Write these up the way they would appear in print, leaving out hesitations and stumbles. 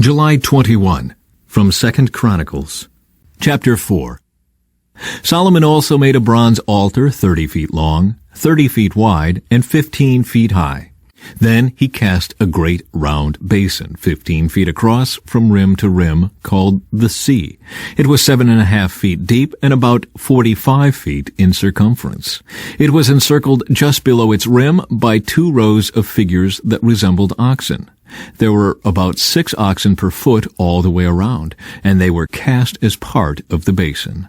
July 21, from 2 Chronicles. Chapter 4. Solomon also made a bronze altar 30 feet long, 30 feet wide, and 15 feet high. Then he cast a great round basin, 15 feet across from rim to rim, called the sea. It was 7.5 feet deep and about 45 feet in circumference. It was encircled just below its rim by 2 rows of figures that resembled oxen. There were about 6 oxen per foot all the way around, and they were cast as part of the basin.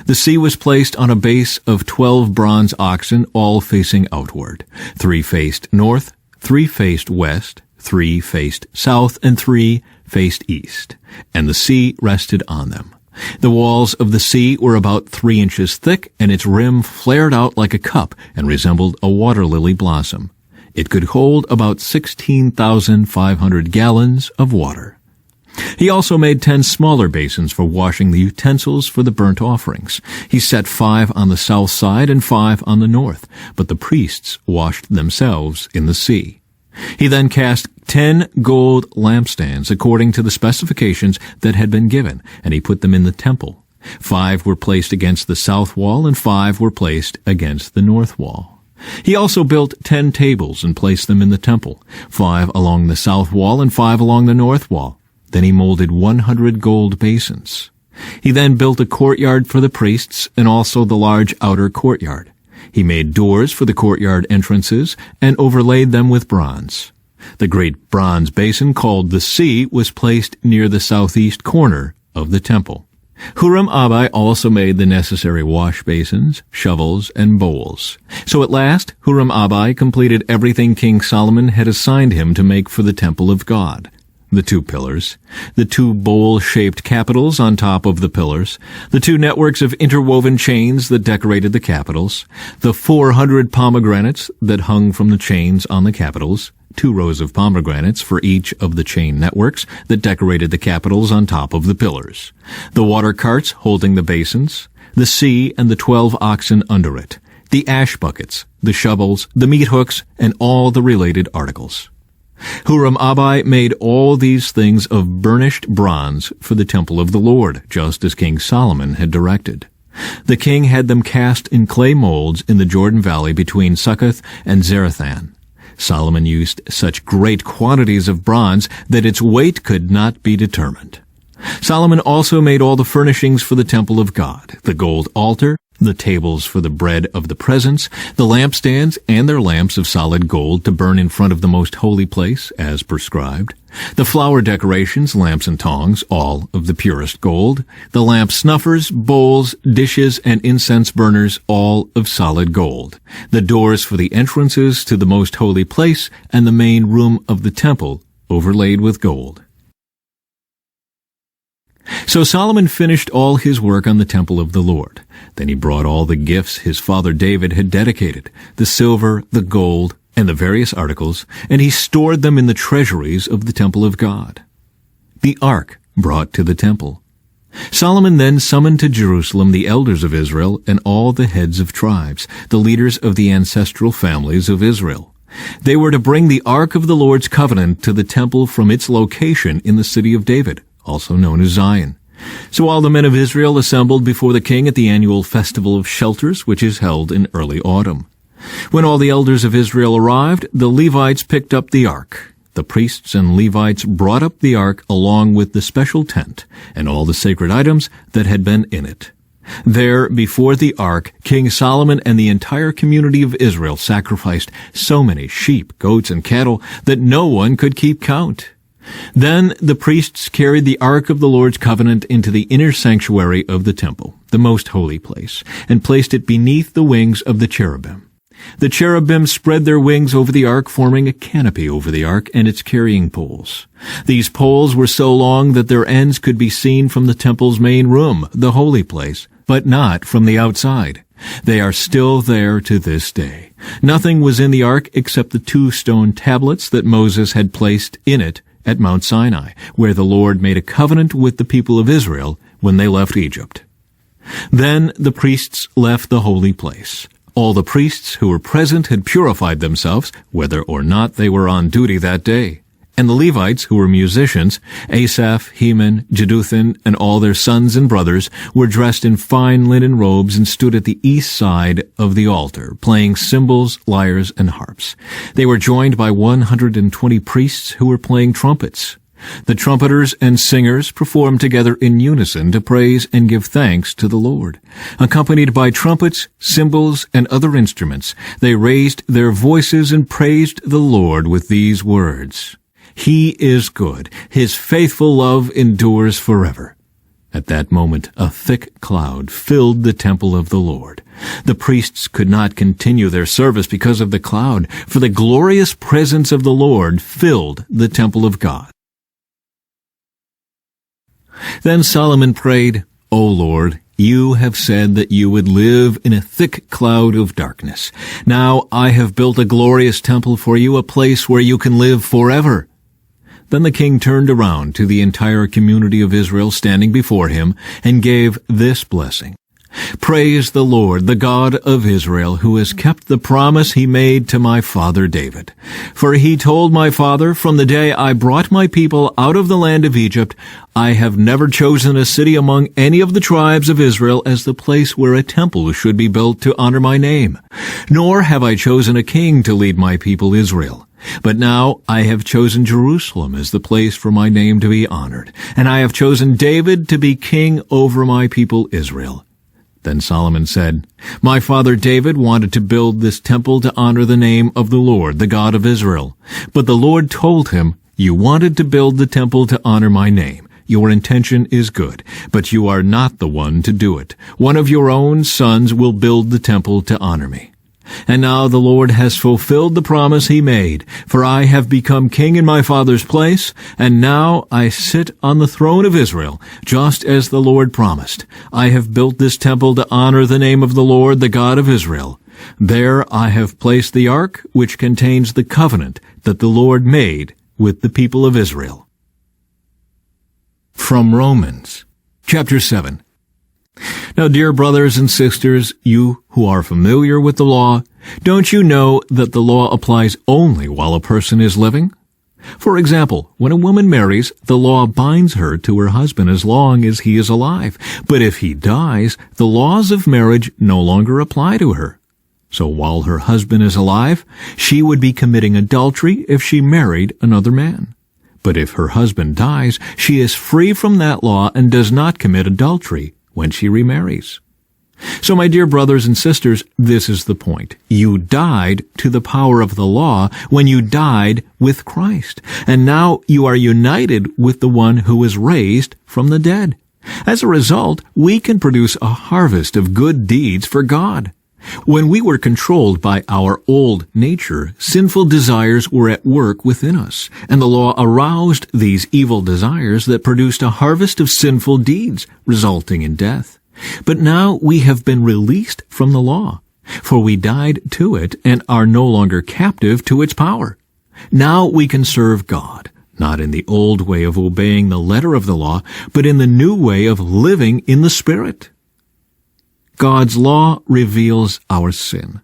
The sea was placed on a base of 12 bronze oxen, all facing outward. 3 faced north, 3 faced west, 3 faced south, and 3 faced east, and the sea rested on them. The walls of the sea were about 3 inches thick, and its rim flared out like a cup and resembled a water lily blossom. It could hold about 16,500 gallons of water. He also made 10 smaller basins for washing the utensils for the burnt offerings. He set 5 on the south side and 5 on the north, but the priests washed themselves in the sea. He then cast 10 gold lampstands according to the specifications that had been given, and he put them in the temple. 5 were placed against the south wall, and 5 were placed against the north wall. He also built 10 tables and placed them in the temple, 5 along the south wall and 5 along the north wall. Then he molded 100 gold basins. He then built a courtyard for the priests and also the large outer courtyard. He made doors for the courtyard entrances and overlaid them with bronze. The great bronze basin called the sea was placed near the southeast corner of the temple. Huram-Abi also made the necessary wash basins, shovels, and bowls. So at last, Huram-Abi completed everything King Solomon had assigned him to make for the temple of God. The 2 pillars, the 2 bowl-shaped capitals on top of the pillars, the 2 networks of interwoven chains that decorated the capitals, the 400 pomegranates that hung from the chains on the capitals, 2 rows of pomegranates for each of the chain networks that decorated the capitals on top of the pillars, the water carts holding the basins, the sea and the 12 oxen under it, the ash buckets, the shovels, the meat hooks, and all the related articles. Huram-Abi made all these things of burnished bronze for the temple of the Lord, just as King Solomon had directed. The king had them cast in clay molds in the Jordan Valley between Succoth and Zarethan. Solomon used such great quantities of bronze that its weight could not be determined. Solomon also made all the furnishings for the temple of God, the gold altar, the tables for the bread of the presence, the lampstands and their lamps of solid gold to burn in front of the most holy place, as prescribed, the flower decorations, lamps and tongs, all of the purest gold, the lamp snuffers, bowls, dishes, and incense burners, all of solid gold, the doors for the entrances to the most holy place, and the main room of the temple, overlaid with gold. So Solomon finished all his work on the temple of the Lord. Then he brought all the gifts his father David had dedicated, the silver, the gold, and the various articles, and he stored them in the treasuries of the temple of God. The ark brought to the temple. Solomon then summoned to Jerusalem the elders of Israel and all the heads of tribes, the leaders of the ancestral families of Israel. They were to bring the ark of the Lord's covenant to the temple from its location in the city of David, also known as Zion. So all the men of Israel assembled before the king at the annual festival of shelters, which is held in early autumn. When all the elders of Israel arrived, the Levites picked up the ark. The priests and Levites brought up the ark along with the special tent and all the sacred items that had been in it. There, before the ark, King Solomon and the entire community of Israel sacrificed so many sheep, goats, and cattle that no one could keep count. Then the priests carried the ark of the Lord's covenant into the inner sanctuary of the temple, the most holy place, and placed it beneath the wings of the cherubim. The cherubim spread their wings over the ark, forming a canopy over the ark and its carrying poles. These poles were so long that their ends could be seen from the temple's main room, the holy place, but not from the outside. They are still there to this day. Nothing was in the ark except the 2 stone tablets that Moses had placed in it at Mount Sinai, where the Lord made a covenant with the people of Israel when they left Egypt. Then the priests left the holy place. All the priests who were present had purified themselves, whether or not they were on duty that day. And the Levites, who were musicians, Asaph, Heman, Jeduthun, and all their sons and brothers, were dressed in fine linen robes and stood at the east side of the altar, playing cymbals, lyres, and harps. They were joined by 120 priests who were playing trumpets. The trumpeters and singers performed together in unison to praise and give thanks to the Lord. Accompanied by trumpets, cymbals, and other instruments, they raised their voices and praised the Lord with these words, "He is good. His faithful love endures forever." At that moment, a thick cloud filled the temple of the Lord. The priests could not continue their service because of the cloud, for the glorious presence of the Lord filled the temple of God. Then Solomon prayed, "O Lord, you have said that you would live in a thick cloud of darkness. Now I have built a glorious temple for you, a place where you can live forever." Then the king turned around to the entire community of Israel standing before him and gave this blessing. "Praise the Lord, the God of Israel, who has kept the promise he made to my father David. For he told my father, from the day I brought my people out of the land of Egypt, I have never chosen a city among any of the tribes of Israel as the place where a temple should be built to honor my name. Nor have I chosen a king to lead my people Israel. But now I have chosen Jerusalem as the place for my name to be honored, and I have chosen David to be king over my people Israel." Then Solomon said, "My father David wanted to build this temple to honor the name of the Lord, the God of Israel. But the Lord told him, 'You wanted to build the temple to honor my name. Your intention is good, but you are not the one to do it. One of your own sons will build the temple to honor me.' And now the Lord has fulfilled the promise he made, for I have become king in my father's place, and now I sit on the throne of Israel, just as the Lord promised. I have built this temple to honor the name of the Lord, the God of Israel. There I have placed the ark, which contains the covenant that the Lord made with the people of Israel." From Romans, chapter 7. Now, dear brothers and sisters, you who are familiar with the law, don't you know that the law applies only while a person is living? For example, when a woman marries, the law binds her to her husband as long as he is alive. But if he dies, the laws of marriage no longer apply to her. So while her husband is alive, she would be committing adultery if she married another man. But if her husband dies, she is free from that law and does not commit adultery when she remarries. So, my dear brothers and sisters, this is the point. You died to the power of the law when you died with Christ, and now you are united with the one who was raised from the dead. As a result, we can produce a harvest of good deeds for God. When we were controlled by our old nature, sinful desires were at work within us, and the law aroused these evil desires that produced a harvest of sinful deeds, resulting in death. But now we have been released from the law, for we died to it and are no longer captive to its power. Now we can serve God, not in the old way of obeying the letter of the law, but in the new way of living in the Spirit. God's law reveals our sin.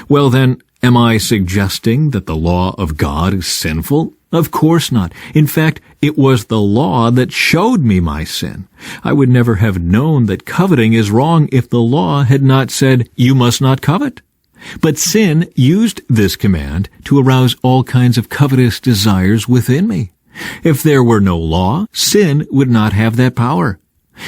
Well then, am I suggesting that the law of God is sinful? Of course not. In fact, it was the law that showed me my sin. I would never have known that coveting is wrong if the law had not said, "You must not covet." But sin used this command to arouse all kinds of covetous desires within me. If there were no law, sin would not have that power.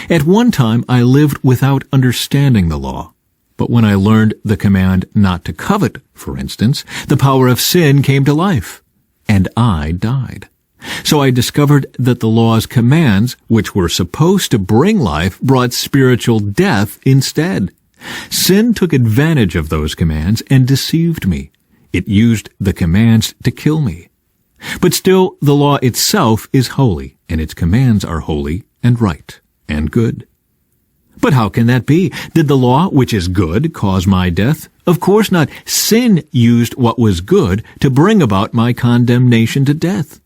At one time, I lived without understanding the law. But when I learned the command not to covet, for instance, the power of sin came to life, and I died. So I discovered that the law's commands, which were supposed to bring life, brought spiritual death instead. Sin took advantage of those commands and deceived me. It used the commands to kill me. But still, the law itself is holy, and its commands are holy and right and good. But how can that be? Did the law, which is good, cause my death? Of course not. Sin used what was good to bring about my condemnation to death.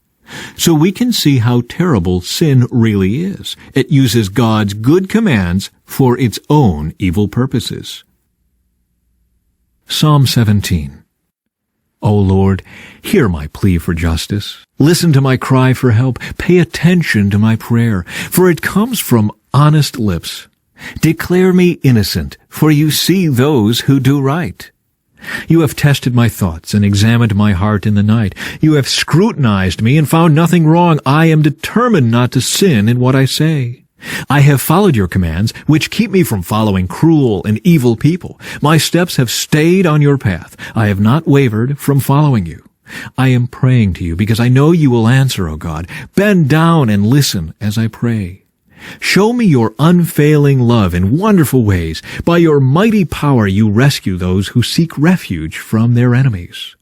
So we can see how terrible sin really is. It uses God's good commands for its own evil purposes. Psalm 17. O Lord, hear my plea for justice. Listen to my cry for help. Pay attention to my prayer, for it comes from honest lips. Declare me innocent, for you see those who do right. You have tested my thoughts and examined my heart in the night. You have scrutinized me and found nothing wrong. I am determined not to sin in what I say. I have followed your commands, which keep me from following cruel and evil people. My steps have stayed on your path. I have not wavered from following you. I am praying to you because I know you will answer, O God. Bend down and listen as I pray. Show me your unfailing love in wonderful ways. By your mighty power you rescue those who seek refuge from their enemies.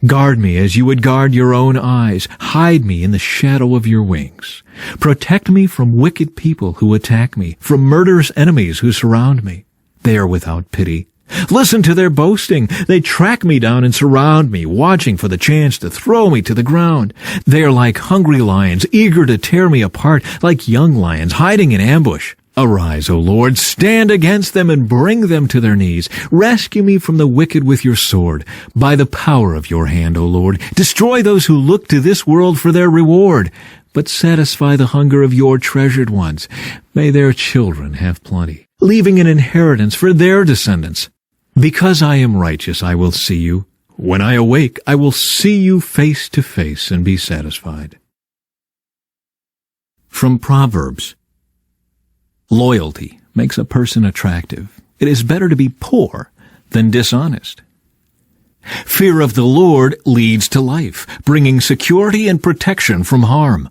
Guard me as you would guard your own eyes. Hide me in the shadow of your wings. Protect me from wicked people who attack me, from murderous enemies who surround me. They are without pity. Listen to their boasting. They track me down and surround me, watching for the chance to throw me to the ground. They are like hungry lions, eager to tear me apart, like young lions hiding in ambush. Arise, O Lord, stand against them and bring them to their knees. Rescue me from the wicked with your sword. By the power of your hand, O Lord, destroy those who look to this world for their reward, but satisfy the hunger of your treasured ones. May their children have plenty, leaving an inheritance for their descendants. Because I am righteous, I will see you. When I awake, I will see you face to face and be satisfied. From Proverbs. Loyalty makes a person attractive. It is better to be poor than dishonest. Fear of the Lord leads to life, bringing security and protection from harm.